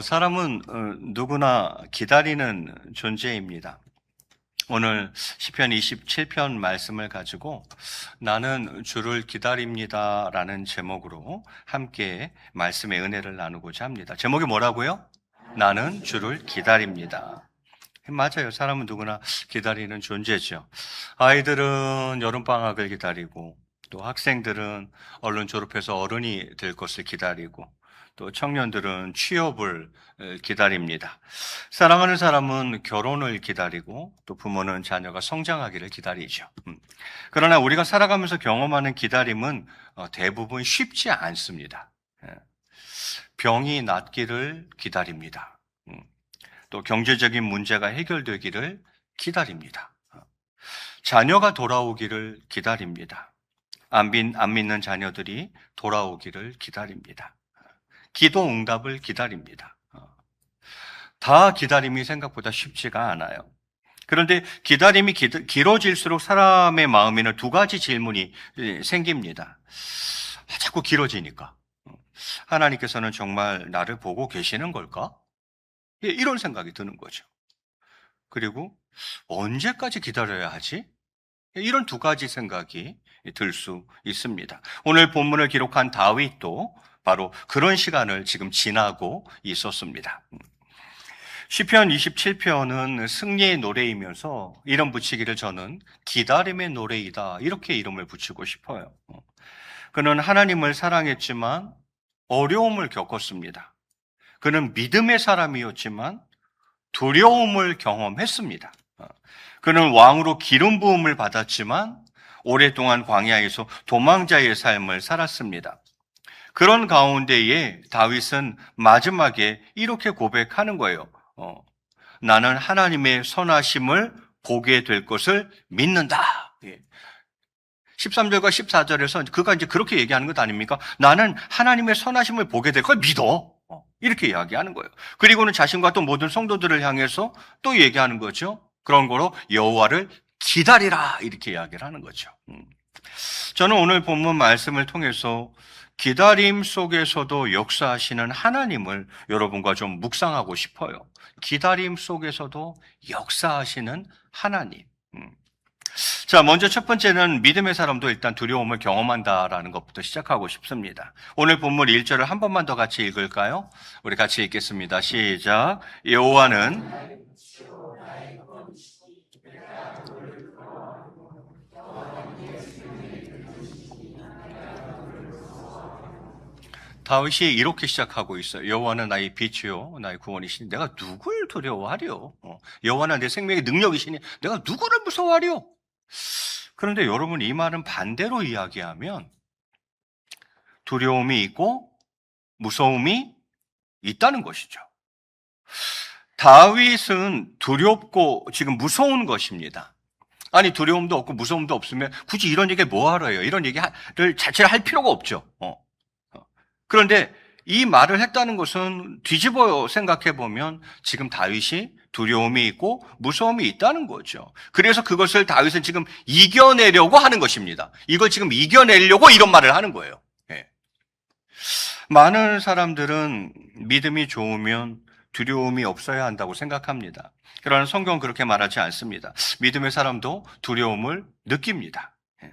사람은 누구나 기다리는 존재입니다. 오늘 시편 27편 말씀을 가지고 나는 주를 기다립니다라는 제목으로 함께 말씀의 은혜를 나누고자 합니다. 제목이 뭐라고요? 나는 주를 기다립니다. 맞아요. 사람은 누구나 기다리는 존재죠. 아이들은 여름방학을 기다리고, 또 학생들은 얼른 졸업해서 어른이 될 것을 기다리고, 또 청년들은 취업을 기다립니다. 사랑하는 사람은 결혼을 기다리고, 또 부모는 자녀가 성장하기를 기다리죠. 그러나 우리가 살아가면서 경험하는 기다림은 대부분 쉽지 않습니다. 예. 병이 낫기를 기다립니다. 또 경제적인 문제가 해결되기를 기다립니다. 자녀가 돌아오기를 기다립니다. 안 믿는 자녀들이 돌아오기를 기다립니다. 기도 응답을 기다립니다. 다 기다림이 생각보다 쉽지가 않아요. 그런데 기다림이 길어질수록 사람의 마음에는 두 가지 질문이 생깁니다. 자꾸 길어지니까 하나님께서는 정말 나를 보고 계시는 걸까? 이런 생각이 드는 거죠. 그리고 언제까지 기다려야 하지? 이런 두 가지 생각이 들 수 있습니다. 오늘 본문을 기록한 다윗도 바로 그런 시간을 지금 지나고 있었습니다. 시편 27편은 승리의 노래이면서 이름 붙이기를 저는 기다림의 노래이다, 이렇게 이름을 붙이고 싶어요. 그는 하나님을 사랑했지만 어려움을 겪었습니다. 그는 믿음의 사람이었지만 두려움을 경험했습니다. 그는 왕으로 기름 부음을 받았지만 오랫동안 광야에서 도망자의 삶을 살았습니다. 그런 가운데에 다윗은 마지막에 이렇게 고백하는 거예요. 나는 하나님의 선하심을 보게 될 것을 믿는다. 13절과 14절에서 그가 이제 그렇게 얘기하는 것 아닙니까? 나는 하나님의 선하심을 보게 될 걸 믿어. 이렇게 이야기하는 거예요. 그리고는 자신과 또 모든 성도들을 향해서 또 얘기하는 거죠. 그런 거로 여호와를 기다리라, 이렇게 이야기를 하는 거죠. 저는 오늘 본문 말씀을 통해서 기다림 속에서도 역사하시는 하나님을 여러분과 좀 묵상하고 싶어요. 기다림 속에서도 역사하시는 하나님. 자, 먼저 첫 번째는 믿음의 사람도 일단 두려움을 경험한다라는 것부터 시작하고 싶습니다. 오늘 본문 1절을 한 번만 더 같이 읽을까요? 우리 같이 읽겠습니다. 시작. 여호와는 다윗이 이렇게 시작하고 있어요. 여호와는 나의 빛이요 나의 구원이시니 내가 누굴 두려워하리요? 여호와는 내 생명의 능력이시니 내가 누구를 무서워하리요? 그런데 여러분, 이 말은 반대로 이야기하면 두려움이 있고 무서움이 있다는 것이죠. 다윗은 두렵고 지금 무서운 것입니다. 아니, 두려움도 없고 무서움도 없으면 굳이 이런 얘기 뭐하러 해요? 이런 얘기를 자체를 할 필요가 없죠. 그런데 이 말을 했다는 것은 뒤집어 생각해 보면 지금 다윗이 두려움이 있고 무서움이 있다는 거죠. 그래서 그것을 다윗은 지금 이겨내려고 하는 것입니다. 이걸 지금 이겨내려고 이런 말을 하는 거예요. 예. 많은 사람들은 믿음이 좋으면 두려움이 없어야 한다고 생각합니다. 그러나 성경은 그렇게 말하지 않습니다. 믿음의 사람도 두려움을 느낍니다. 예.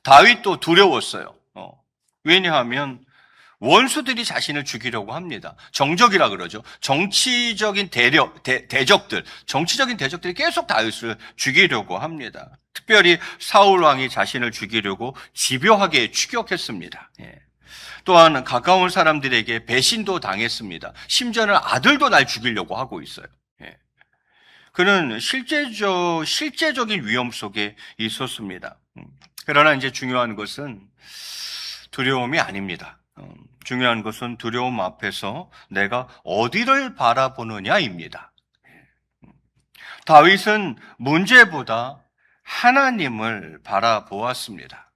다윗도 두려웠어요. 왜냐하면 원수들이 자신을 죽이려고 합니다. 정적이라 그러죠. 정치적인 대적들, 정치적인 대적들이 계속 다윗을 죽이려고 합니다. 특별히 사울 왕이 자신을 죽이려고 집요하게 추격했습니다. 또한 가까운 사람들에게 배신도 당했습니다. 심지어는 아들도 날 죽이려고 하고 있어요. 그는 실제적인 위험 속에 있었습니다. 그러나 이제 중요한 것은 두려움이 아닙니다. 중요한 것은 두려움 앞에서 내가 어디를 바라보느냐입니다. 다윗은 문제보다 하나님을 바라보았습니다.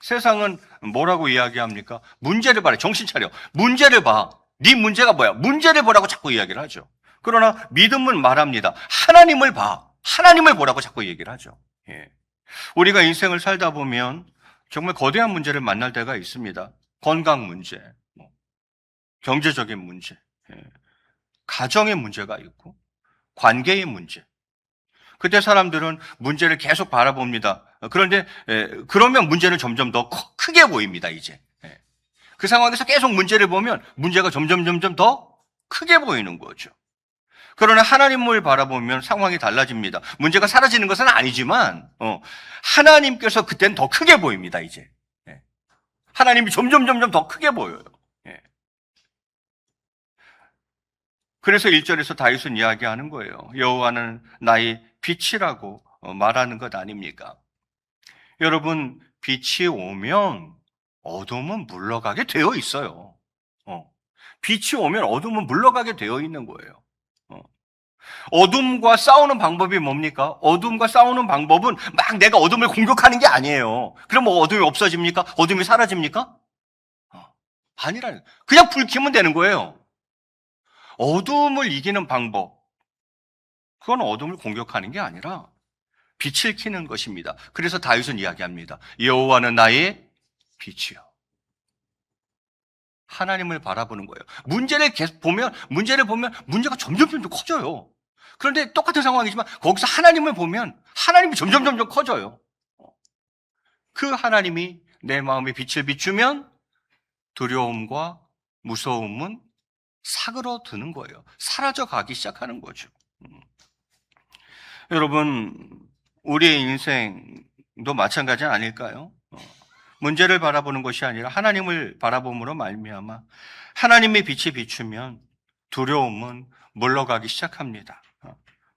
세상은 뭐라고 이야기합니까? 문제를 봐라. 정신 차려. 문제를 봐. 네 문제가 뭐야? 문제를 보라고 자꾸 이야기를 하죠. 그러나 믿음은 말합니다. 하나님을 봐. 하나님을 보라고 자꾸 얘기를 하죠. 우리가 인생을 살다 보면 정말 거대한 문제를 만날 때가 있습니다. 건강 문제, 경제적인 문제, 가정의 문제가 있고 관계의 문제. 그때 사람들은 문제를 계속 바라봅니다. 그런데 그러면 문제는 점점 더 크게 보입니다. 이제 그 상황에서 계속 문제를 보면 문제가 점점 더 크게 보이는 거죠. 그러나 하나님을 바라보면 상황이 달라집니다. 문제가 사라지는 것은 아니지만 하나님께서 그때는 더 크게 보입니다. 이제 하나님이 점점 더 크게 보여요. 그래서 1절에서 다윗은 이야기하는 거예요. 여호와는 나의 빛이라고 말하는 것 아닙니까? 여러분, 빛이 오면 어둠은 물러가게 되어 있어요. 빛이 오면 어둠은 물러가게 되어 있는 거예요. 어둠과 싸우는 방법이 뭡니까? 어둠과 싸우는 방법은 막 내가 어둠을 공격하는 게 아니에요. 그럼 뭐 어둠이 없어집니까? 어둠이 사라집니까? 아니라는, 그냥 불 켜면 되는 거예요. 어둠을 이기는 방법, 그건 어둠을 공격하는 게 아니라 빛을 켜는 것입니다. 그래서 다윗은 이야기합니다. 여호와는 나의 빛이요. 하나님을 바라보는 거예요. 문제를 보면 문제가 점점 커져요. 그런데 똑같은 상황이지만 거기서 하나님을 보면 하나님이 점점 커져요. 그 하나님이 내 마음에 빛을 비추면 두려움과 무서움은 사그러드는 거예요. 사라져 가기 시작하는 거죠. 여러분, 우리의 인생도 마찬가지 아닐까요? 문제를 바라보는 것이 아니라 하나님을 바라봄으로 말미암아 하나님의 빛이 비추면 두려움은 물러가기 시작합니다.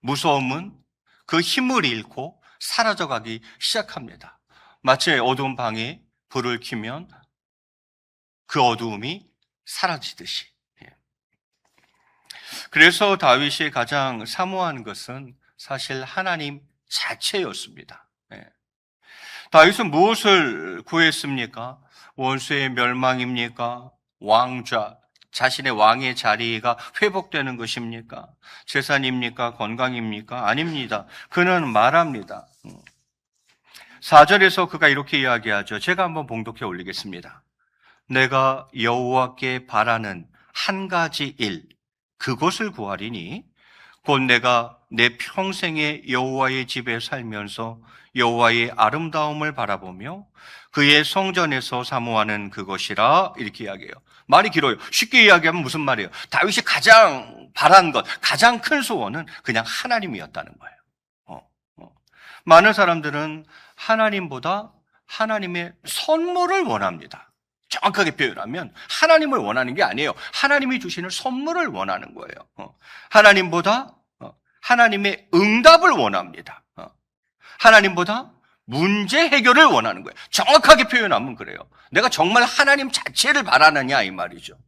무서움은 그 힘을 잃고 사라져가기 시작합니다. 마치 어두운 방에 불을 켜면 그 어두움이 사라지듯이. 그래서 다윗이 가장 사모한 것은 사실 하나님 자체였습니다. 다윗은 무엇을 구했습니까? 원수의 멸망입니까? 왕좌, 자신의 왕의 자리가 회복되는 것입니까? 재산입니까? 건강입니까? 아닙니다. 그는 말합니다. 4절에서 그가 이렇게 이야기하죠. 제가 한번 봉독해 올리겠습니다. 내가 여호와께 바라는 한 가지 일, 그것을 구하리니 곧 내가 내 평생에 여호와의 집에 살면서 여호와의 아름다움을 바라보며 그의 성전에서 사모하는 그것이라, 이렇게 이야기해요. 말이 길어요. 쉽게 이야기하면 무슨 말이에요? 다윗이 가장 바란 것, 가장 큰 소원은 그냥 하나님이었다는 거예요. 많은 사람들은 하나님보다 하나님의 선물을 원합니다. 정확하게 표현하면 하나님을 원하는 게 아니에요. 하나님이 주시는 선물을 원하는 거예요. 하나님보다 하나님의 응답을 원합니다. 하나님보다 문제 해결을 원하는 거예요. 정확하게 표현하면 그래요. 내가 정말 하나님 자체를 바라느냐 이 말이죠.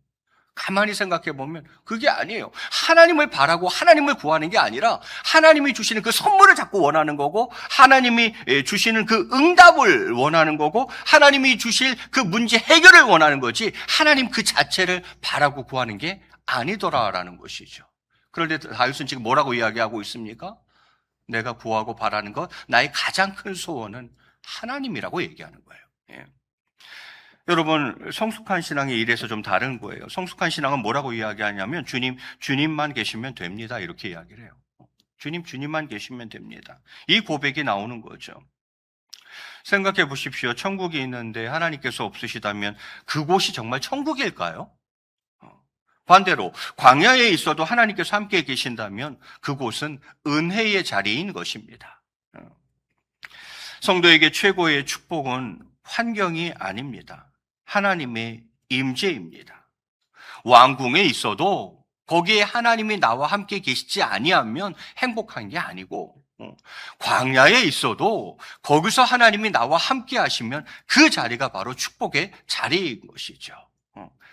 가만히 생각해 보면 그게 아니에요. 하나님을 바라고 하나님을 구하는 게 아니라 하나님이 주시는 그 선물을 자꾸 원하는 거고, 하나님이 주시는 그 응답을 원하는 거고, 하나님이 주실 그 문제 해결을 원하는 거지 하나님 그 자체를 바라고 구하는 게 아니더라라는 것이죠. 그런데 다윗은 지금 뭐라고 이야기하고 있습니까? 내가 구하고 바라는 것, 나의 가장 큰 소원은 하나님이라고 얘기하는 거예요. 예. 여러분, 성숙한 신앙이 이래서 좀 다른 거예요. 성숙한 신앙은 뭐라고 이야기하냐면 주님만 계시면 됩니다, 이렇게 이야기를 해요. 주님만 계시면 됩니다. 이 고백이 나오는 거죠. 생각해 보십시오. 천국이 있는데 하나님께서 없으시다면 그곳이 정말 천국일까요? 반대로 광야에 있어도 하나님께서 함께 계신다면 그곳은 은혜의 자리인 것입니다. 성도에게 최고의 축복은 환경이 아닙니다. 하나님의 임재입니다. 왕궁에 있어도 거기에 하나님이 나와 함께 계시지 아니하면 행복한 게 아니고, 광야에 있어도 거기서 하나님이 나와 함께 하시면 그 자리가 바로 축복의 자리인 것이죠.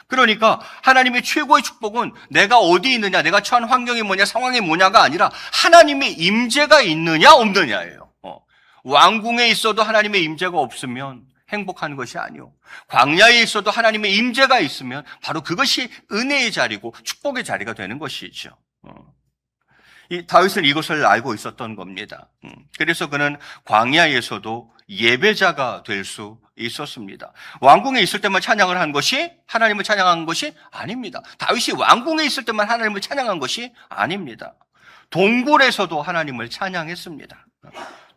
그러니까 하나님의 최고의 축복은 내가 어디 있느냐, 내가 처한 환경이 뭐냐, 상황이 뭐냐가 아니라 하나님의 임재가 있느냐 없느냐예요. 왕궁에 있어도 하나님의 임재가 없으면 행복한 것이 아니요, 광야에 있어도 하나님의 임재가 있으면 바로 그것이 은혜의 자리고 축복의 자리가 되는 것이죠. 이 다윗은 이것을 알고 있었던 겁니다. 그래서 그는 광야에서도 예배자가 될 수 있었습니다. 왕궁에 있을 때만 찬양을 한 것이 하나님을 찬양한 것이 아닙니다. 다윗이 왕궁에 있을 때만 하나님을 찬양한 것이 아닙니다. 동굴에서도 하나님을 찬양했습니다.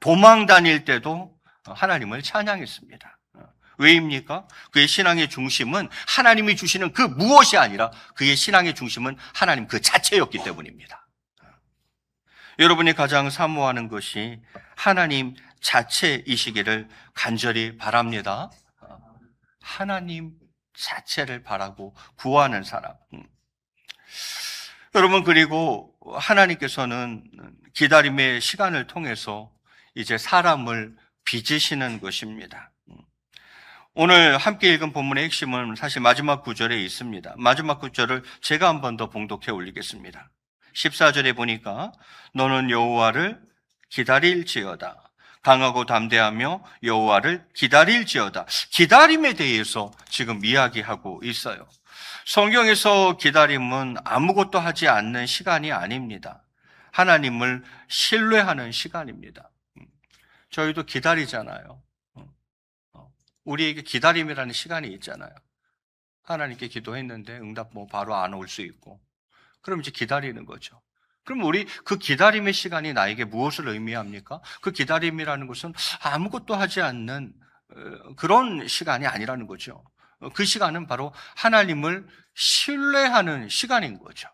도망 다닐 때도 하나님을 찬양했습니다. 왜입니까? 그의 신앙의 중심은 하나님이 주시는 그 무엇이 아니라 그의 신앙의 중심은 하나님 그 자체였기 때문입니다. 여러분이 가장 사모하는 것이 하나님 자체이시기를 간절히 바랍니다. 하나님 자체를 바라고 구하는 사람. 여러분, 그리고 하나님께서는 기다림의 시간을 통해서 이제 사람을 빚으시는 것입니다. 오늘 함께 읽은 본문의 핵심은 사실 마지막 구절에 있습니다. 마지막 구절을 제가 한 번 더 봉독해 올리겠습니다. 14절에 보니까 너는 여호와를 기다릴지어다. 강하고 담대하며 여호와를 기다릴지어다. 기다림에 대해서 지금 이야기하고 있어요. 성경에서 기다림은 아무것도 하지 않는 시간이 아닙니다. 하나님을 신뢰하는 시간입니다. 저희도 기다리잖아요. 우리에게 기다림이라는 시간이 있잖아요. 하나님께 기도했는데 응답 바로 안 올 수 있고. 그럼 이제 기다리는 거죠. 그럼 우리 그 기다림의 시간이 나에게 무엇을 의미합니까? 그 기다림이라는 것은 아무것도 하지 않는 그런 시간이 아니라는 거죠. 그 시간은 바로 하나님을 신뢰하는 시간인 거죠.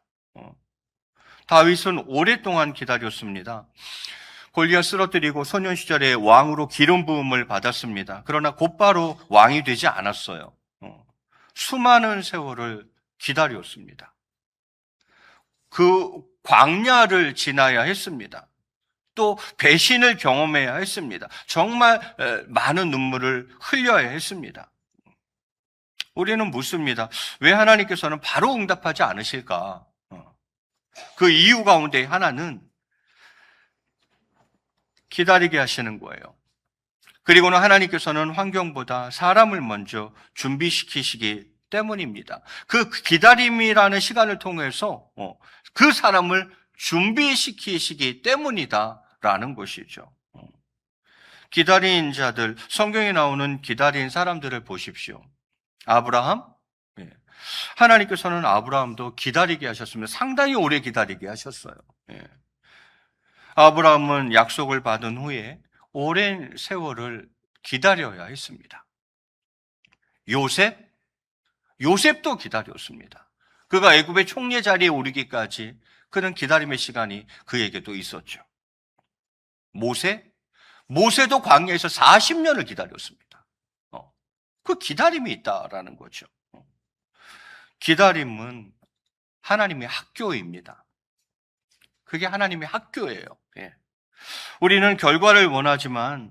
다윗은 오랫동안 기다렸습니다. 골리앗 쓰러뜨리고 소년 시절에 왕으로 기름 부음을 받았습니다. 그러나 곧바로 왕이 되지 않았어요. 수많은 세월을 기다렸습니다. 그 광야를 지나야 했습니다. 또 배신을 경험해야 했습니다. 정말 많은 눈물을 흘려야 했습니다. 우리는 묻습니다. 왜 하나님께서는 바로 응답하지 않으실까? 그 이유 가운데 하나는 기다리게 하시는 거예요. 그리고는 하나님께서는 환경보다 사람을 먼저 준비시키시기 때문입니다. 그 기다림이라는 시간을 통해서 그 사람을 준비시키시기 때문이다라는 것이죠. 기다린 자들, 성경에 나오는 기다린 사람들을 보십시오. 아브라함, 하나님께서는 아브라함도 기다리게 하셨습니다. 상당히 오래 기다리게 하셨어요. 아브라함은 약속을 받은 후에 오랜 세월을 기다려야 했습니다. 요셉도 기다렸습니다. 그가 애굽의 총리 자리에 오르기까지 그는 기다림의 시간이 그에게도 있었죠. 모세도 광야에서 40년을 기다렸습니다. 그 기다림이 있다라는 거죠. 기다림은 하나님의 학교입니다. 그게 하나님의 학교예요. 우리는 결과를 원하지만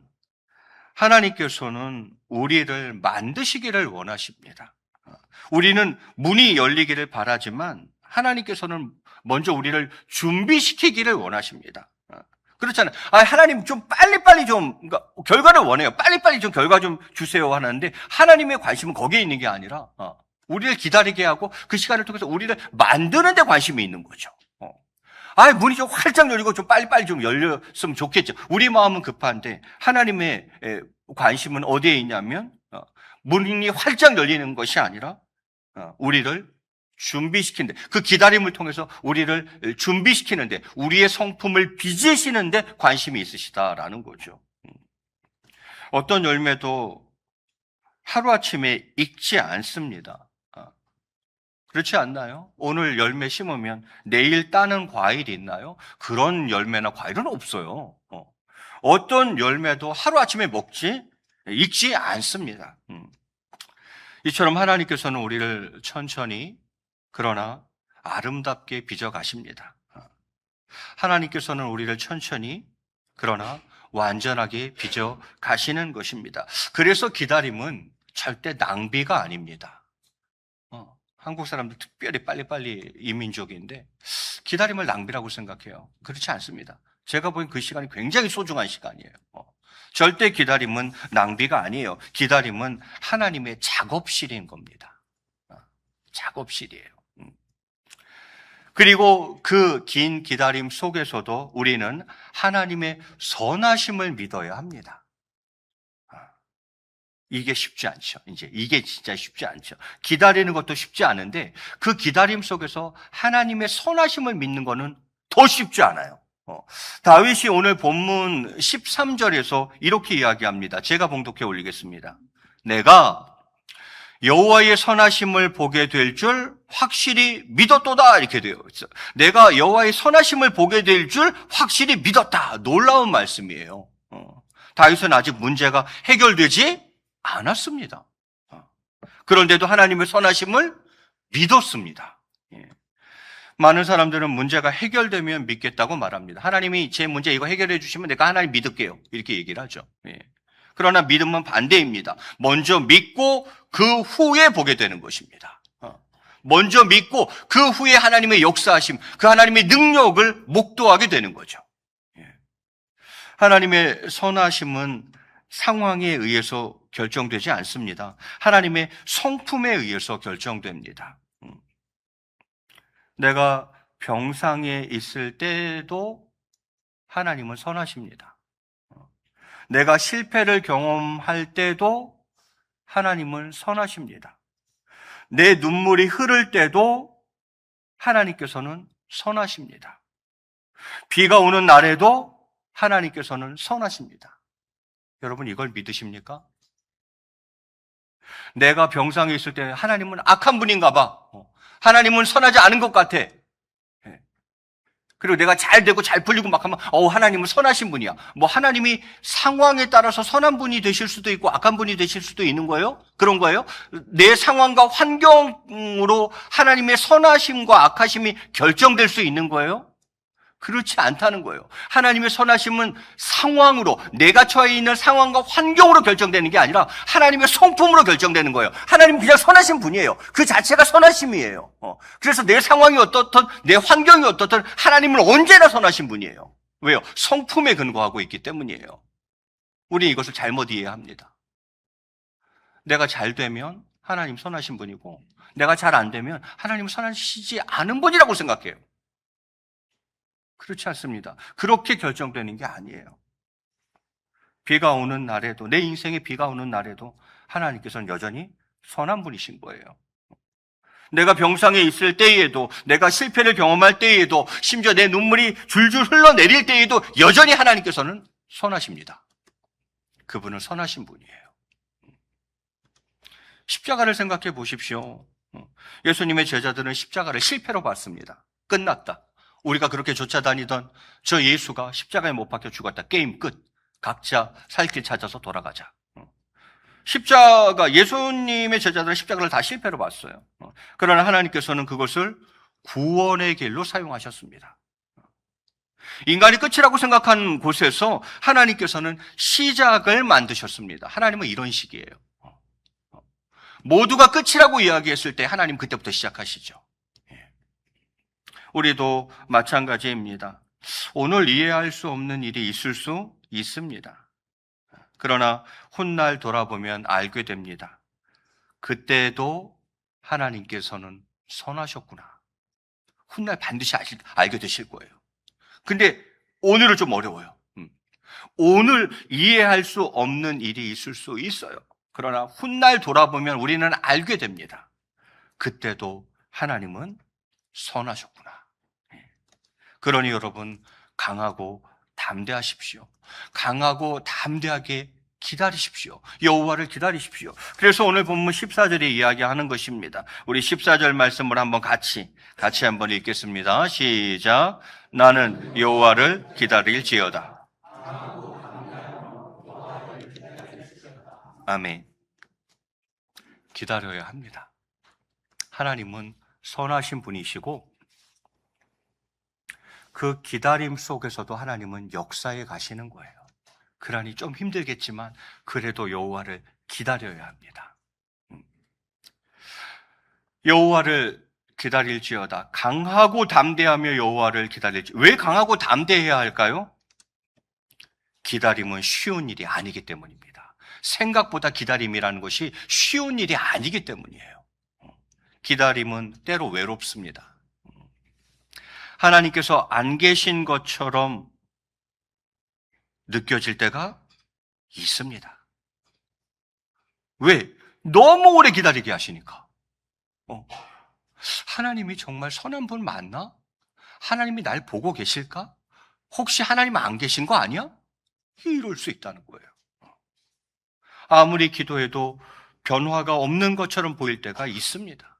하나님께서는 우리를 만드시기를 원하십니다. 우리는 문이 열리기를 바라지만 하나님께서는 먼저 우리를 준비시키기를 원하십니다. 그렇잖아요. 하나님 좀 빨리빨리 그러니까 결과를 원해요. 빨리빨리 좀 결과 좀 주세요 하는데 하나님의 관심은 거기에 있는 게 아니라 우리를 기다리게 하고 그 시간을 통해서 우리를 만드는 데 관심이 있는 거죠. 문이 좀 활짝 열리고 좀 빨리빨리 좀 열렸으면 좋겠죠. 우리 마음은 급한데 하나님의 관심은 어디에 있냐면 문이 활짝 열리는 것이 아니라 우리를 준비시키는데, 그 기다림을 통해서 우리를 준비시키는데, 우리의 성품을 빚으시는데 관심이 있으시다라는 거죠. 어떤 열매도 하루아침에 익지 않습니다. 그렇지 않나요? 오늘 열매 심으면 내일 따는 과일이 있나요? 그런 열매나 과일은 없어요. 어떤 열매도 하루아침에 익지 않습니다. 이처럼 하나님께서는 우리를 천천히 그러나 아름답게 빚어가십니다. 하나님께서는 우리를 천천히 그러나 완전하게 빚어가시는 것입니다. 그래서 기다림은 절대 낭비가 아닙니다. 한국 사람들 특별히 빨리빨리 이민족인데 기다림을 낭비라고 생각해요. 그렇지 않습니다. 제가 보기엔 그 시간이 굉장히 소중한 시간이에요. 절대 기다림은 낭비가 아니에요. 기다림은 하나님의 작업실인 겁니다. 작업실이에요. 그리고 그 긴 기다림 속에서도 우리는 하나님의 선하심을 믿어야 합니다. 이게 쉽지 않죠. 이게 진짜 쉽지 않죠. 기다리는 것도 쉽지 않은데 그 기다림 속에서 하나님의 선하심을 믿는 거는 더 쉽지 않아요. 다윗이 오늘 본문 13절에서 이렇게 이야기합니다. 제가 봉독해 올리겠습니다. 내가 여호와의 선하심을 보게 될 줄 확실히 믿었도다, 이렇게 되어 있어요. 내가 여호와의 선하심을 보게 될 줄 확실히 믿었다. 놀라운 말씀이에요. 다윗은 아직 문제가 해결되지 않았습니다. 그런데도 하나님의 선하심을 믿었습니다. 많은 사람들은 문제가 해결되면 믿겠다고 말합니다. 하나님이 제 문제 이거 해결해 주시면 내가 하나님 믿을게요, 이렇게 얘기를 하죠. 그러나 믿음은 반대입니다. 먼저 믿고 그 후에 보게 되는 것입니다. 먼저 믿고 그 후에 하나님의 역사하심, 그 하나님의 능력을 목도하게 되는 거죠. 하나님의 선하심은 상황에 의해서 결정되지 않습니다. 하나님의 성품에 의해서 결정됩니다. 내가 병상에 있을 때도 하나님은 선하십니다. 내가 실패를 경험할 때도 하나님은 선하십니다. 내 눈물이 흐를 때도 하나님께서는 선하십니다. 비가 오는 날에도 하나님께서는 선하십니다. 여러분, 이걸 믿으십니까? 내가 병상에 있을 때 하나님은 악한 분인가 봐. 하나님은 선하지 않은 것 같아. 그리고 내가 잘 되고 잘 풀리고 막 하면 하나님은 선하신 분이야. 하나님이 상황에 따라서 선한 분이 되실 수도 있고 악한 분이 되실 수도 있는 거예요? 그런 거예요? 내 상황과 환경으로 하나님의 선하심과 악하심이 결정될 수 있는 거예요? 그렇지 않다는 거예요. 하나님의 선하심은 상황으로, 내가 처해 있는 상황과 환경으로 결정되는 게 아니라 하나님의 성품으로 결정되는 거예요. 하나님은 그냥 선하신 분이에요. 그 자체가 선하심이에요. 그래서 내 상황이 어떻든 내 환경이 어떻든 하나님은 언제나 선하신 분이에요. 왜요? 성품에 근거하고 있기 때문이에요. 우리는 이것을 잘못 이해합니다. 내가 잘 되면 하나님 선하신 분이고 내가 잘 안 되면 하나님은 선하시지 않은 분이라고 생각해요. 그렇지 않습니다. 그렇게 결정되는 게 아니에요. 비가 오는 날에도, 내 인생에 비가 오는 날에도 하나님께서는 여전히 선한 분이신 거예요. 내가 병상에 있을 때에도, 내가 실패를 경험할 때에도, 심지어 내 눈물이 줄줄 흘러내릴 때에도 여전히 하나님께서는 선하십니다. 그분은 선하신 분이에요. 십자가를 생각해 보십시오. 예수님의 제자들은 십자가를 실패로 봤습니다. 끝났다. 우리가 그렇게 쫓아다니던 저 예수가 십자가에 못 박혀 죽었다. 게임 끝. 각자 살 길 찾아서 돌아가자. 십자가, 예수님의 제자들은 십자가를 다 실패로 봤어요. 그러나 하나님께서는 그것을 구원의 길로 사용하셨습니다. 인간이 끝이라고 생각한 곳에서 하나님께서는 시작을 만드셨습니다. 하나님은 이런 식이에요. 모두가 끝이라고 이야기했을 때 하나님 그때부터 시작하시죠. 우리도 마찬가지입니다. 오늘 이해할 수 없는 일이 있을 수 있습니다. 그러나 훗날 돌아보면 알게 됩니다. 그때도 하나님께서는 선하셨구나. 훗날 반드시 알게 되실 거예요. 근데 오늘은 좀 어려워요. 오늘 이해할 수 없는 일이 있을 수 있어요. 그러나 훗날 돌아보면 우리는 알게 됩니다. 그때도 하나님은 선하셨구나. 그러니 여러분, 강하고 담대하십시오. 강하고 담대하게 기다리십시오. 여호와를 기다리십시오. 그래서 오늘 본문 14절에 이야기하는 것입니다. 우리 14절 말씀을 한번 같이 한번 읽겠습니다. 시작. 나는 여호와를 기다릴지어다. 아멘. 기다려야 합니다. 하나님은 선하신 분이시고 그 기다림 속에서도 하나님은 역사에 가시는 거예요. 그러니 좀 힘들겠지만 그래도 여호와를 기다려야 합니다. 여호와를 기다릴지어다. 강하고 담대하며 여호와를 기다릴지. 왜 강하고 담대해야 할까요? 기다림은 쉬운 일이 아니기 때문입니다. 생각보다 기다림이라는 것이 쉬운 일이 아니기 때문이에요. 기다림은 때로 외롭습니다. 하나님께서 안 계신 것처럼 느껴질 때가 있습니다. 왜? 너무 오래 기다리게 하시니까. 하나님이 정말 선한 분 맞나? 하나님이 날 보고 계실까? 혹시 하나님 안 계신 거 아니야? 이럴 수 있다는 거예요. 아무리 기도해도 변화가 없는 것처럼 보일 때가 있습니다.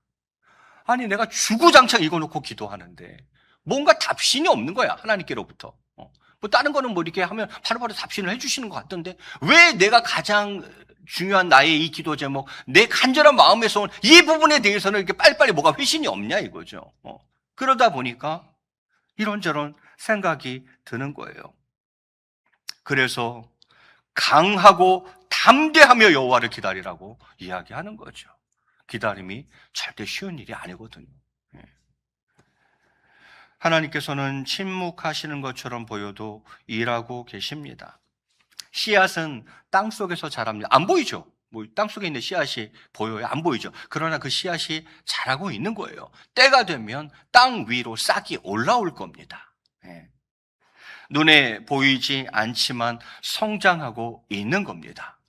아니, 내가 주구장창 이거 놓고 기도하는데 뭔가 답신이 없는 거야, 하나님께로부터. 뭐 다른 거는 뭐 이렇게 하면 바로바로 답신을 해주시는 것 같던데 왜 내가 가장 중요한 나의 이 기도 제목, 내 간절한 마음에서 온 이 부분에 대해서는 이렇게 빨리빨리 뭐가 회신이 없냐 이거죠. 그러다 보니까 이런저런 생각이 드는 거예요. 그래서 강하고 담대하며 여호와를 기다리라고 이야기하는 거죠. 기다림이 절대 쉬운 일이 아니거든요. 하나님께서는 침묵하시는 것처럼 보여도 일하고 계십니다. 씨앗은 땅 속에서 자랍니다. 안 보이죠? 뭐 땅 속에 있는 씨앗이 보여요? 안 보이죠? 그러나 그 씨앗이 자라고 있는 거예요. 때가 되면 땅 위로 싹이 올라올 겁니다. 눈에 보이지 않지만 성장하고 있는 겁니다.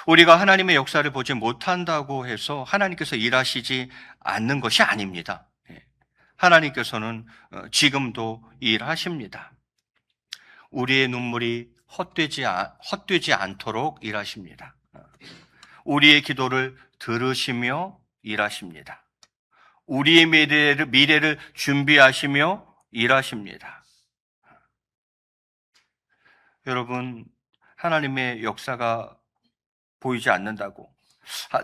우리가 하나님의 역사를 보지 못한다고 해서 하나님께서 일하시지 않는 것이 아닙니다. 하나님께서는 지금도 일하십니다. 우리의 눈물이 헛되지 않도록 일하십니다. 우리의 기도를 들으시며 일하십니다. 우리의 미래를 준비하시며 일하십니다. 여러분, 하나님의 역사가 보이지 않는다고,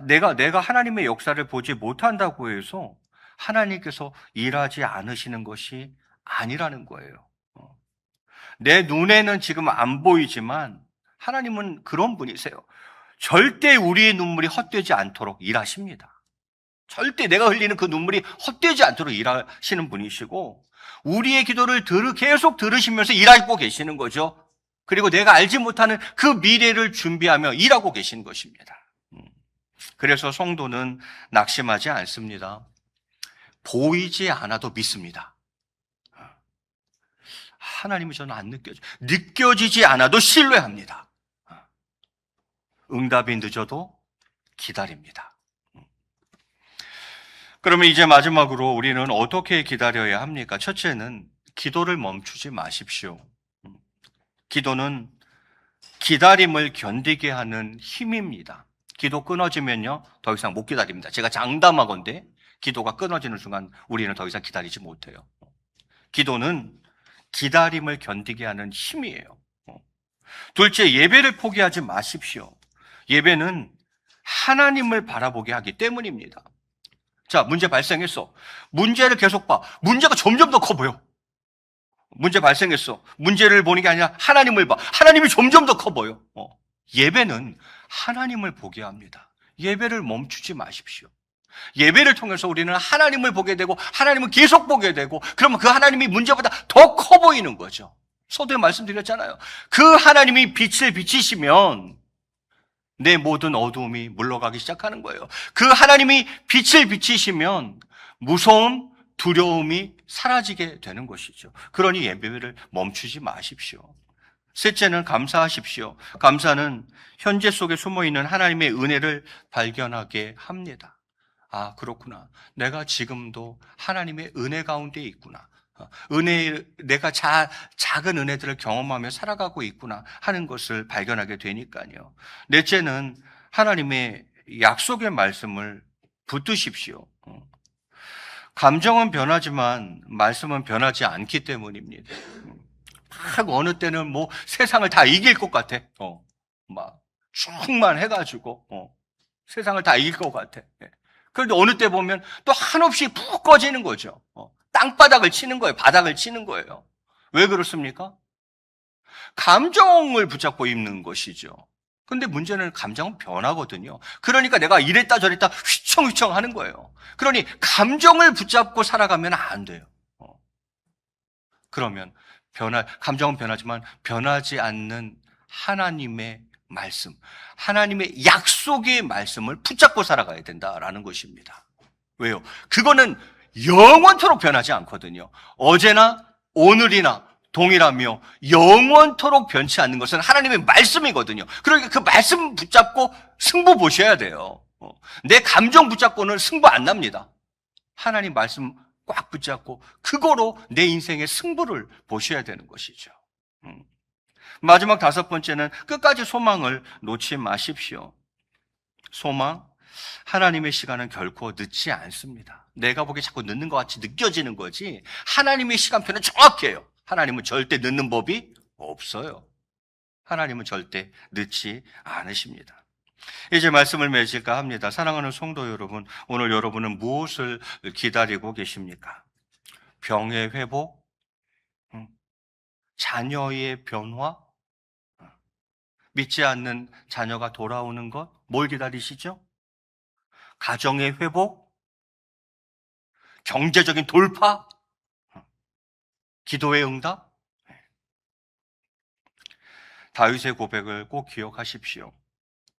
내가 하나님의 역사를 보지 못한다고 해서 하나님께서 일하지 않으시는 것이 아니라는 거예요. 내 눈에는 지금 안 보이지만 하나님은 그런 분이세요. 절대 우리의 눈물이 헛되지 않도록 일하십니다. 절대 내가 흘리는 그 눈물이 헛되지 않도록 일하시는 분이시고 우리의 기도를 계속 들으시면서 일하고 계시는 거죠. 그리고 내가 알지 못하는 그 미래를 준비하며 일하고 계신 것입니다. 그래서 성도는 낙심하지 않습니다. 보이지 않아도 믿습니다. 하나님이 저는 안 느껴지지 않아도 신뢰합니다. 응답이 늦어도 기다립니다. 그러면 이제 마지막으로 우리는 어떻게 기다려야 합니까? 첫째는 기도를 멈추지 마십시오. 기도는 기다림을 견디게 하는 힘입니다. 기도 끊어지면요, 더 이상 못 기다립니다. 제가 장담하건대 기도가 끊어지는 순간 우리는 더 이상 기다리지 못해요. 기도는 기다림을 견디게 하는 힘이에요. 둘째, 예배를 포기하지 마십시오. 예배는 하나님을 바라보게 하기 때문입니다. 자, 문제 발생했어. 문제를 계속 봐. 문제가 점점 더 커 보여. 문제 발생했어. 문제를 보는 게 아니라 하나님을 봐. 하나님이 점점 더 커 보여. 예배는 하나님을 보게 합니다. 예배를 멈추지 마십시오. 예배를 통해서 우리는 하나님을 보게 되고 하나님을 계속 보게 되고 그러면 그 하나님이 문제보다 더 커 보이는 거죠. 서두에 말씀드렸잖아요. 그 하나님이 빛을 비치시면 내 모든 어두움이 물러가기 시작하는 거예요. 그 하나님이 빛을 비치시면 무서움, 두려움이 사라지게 되는 것이죠. 그러니 예배를 멈추지 마십시오. 셋째는 감사하십시오. 감사는 현재 속에 숨어있는 하나님의 은혜를 발견하게 합니다. 아, 그렇구나. 내가 지금도 하나님의 은혜 가운데 있구나. 내가 작은 은혜들을 경험하며 살아가고 있구나 하는 것을 발견하게 되니까요. 넷째는 하나님의 약속의 말씀을 붙드십시오. 감정은 변하지만 말씀은 변하지 않기 때문입니다. 막 어느 때는 뭐 세상을 다 이길 것 같아. 막 충만해가지고 세상을 다 이길 것 같아. 그런데 어느 때 보면 또 한없이 푹 꺼지는 거죠. 땅바닥을 치는 거예요. 바닥을 치는 거예요. 왜 그렇습니까? 감정을 붙잡고 있는 것이죠. 근데 문제는 감정은 변하거든요. 그러니까 내가 이랬다 저랬다 휘청휘청 하는 거예요. 그러니 감정을 붙잡고 살아가면 안 돼요. 그러면 감정은 변하지만 변하지 않는 하나님의 말씀, 하나님의 약속의 말씀을 붙잡고 살아가야 된다라는 것입니다. 왜요? 그거는 영원토록 변하지 않거든요. 어제나 오늘이나 동일하며 영원토록 변치 않는 것은 하나님의 말씀이거든요. 그러니까 그 말씀 붙잡고 승부 보셔야 돼요. 내 감정 붙잡고는 승부 안 납니다. 하나님 말씀 꽉 붙잡고 그거로 내 인생의 승부를 보셔야 되는 것이죠. 마지막 5번째는 끝까지 소망을 놓지 마십시오. 소망, 하나님의 시간은 결코 늦지 않습니다. 내가 보기에 자꾸 늦는 것 같이 느껴지는 거지 하나님의 시간표는 정확해요. 하나님은 절대 늦는 법이 없어요. 하나님은 절대 늦지 않으십니다. 이제 말씀을 맺을까 합니다. 사랑하는 성도 여러분, 오늘 여러분은 무엇을 기다리고 계십니까? 병의 회복? 자녀의 변화? 믿지 않는 자녀가 돌아오는 것? 뭘 기다리시죠? 가정의 회복? 경제적인 돌파? 기도의 응답? 다윗의 고백을 꼭 기억하십시오.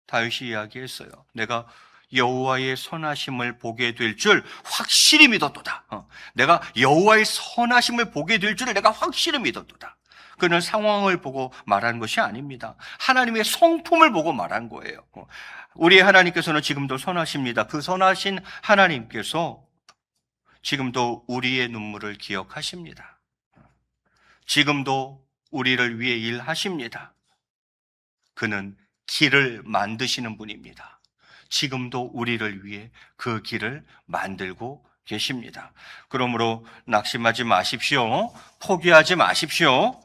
다윗이 이야기했어요. 내가 여호와의 선하심을 보게 될 줄 확실히 믿었도다. 내가 여호와의 선하심을 보게 될 줄을 내가 확실히 믿었도다. 그는 상황을 보고 말한 것이 아닙니다. 하나님의 성품을 보고 말한 거예요. 우리의 하나님께서는 지금도 선하십니다. 그 선하신 하나님께서 지금도 우리의 눈물을 기억하십니다. 지금도 우리를 위해 일하십니다. 그는 길을 만드시는 분입니다. 지금도 우리를 위해 그 길을 만들고 계십니다. 그러므로 낙심하지 마십시오. 포기하지 마십시오.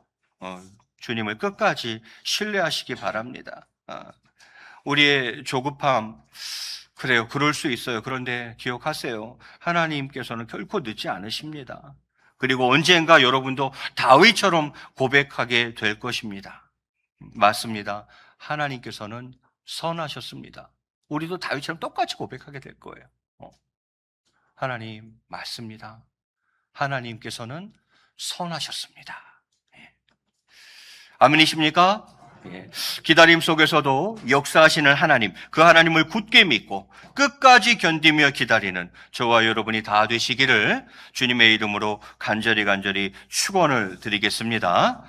주님을 끝까지 신뢰하시기 바랍니다. 우리의 조급함, 그래요. 그럴 수 있어요. 그런데 기억하세요. 하나님께서는 결코 늦지 않으십니다. 그리고 언젠가 여러분도 다윗처럼 고백하게 될 것입니다. 맞습니다. 하나님께서는 선하셨습니다. 우리도 다윗처럼 똑같이 고백하게 될 거예요. 하나님 맞습니다. 하나님께서는 선하셨습니다. 아멘이십니까? 기다림 속에서도 역사하시는 하나님, 그 하나님을 굳게 믿고 끝까지 견디며 기다리는 저와 여러분이 다 되시기를 주님의 이름으로 간절히 축원을 드리겠습니다.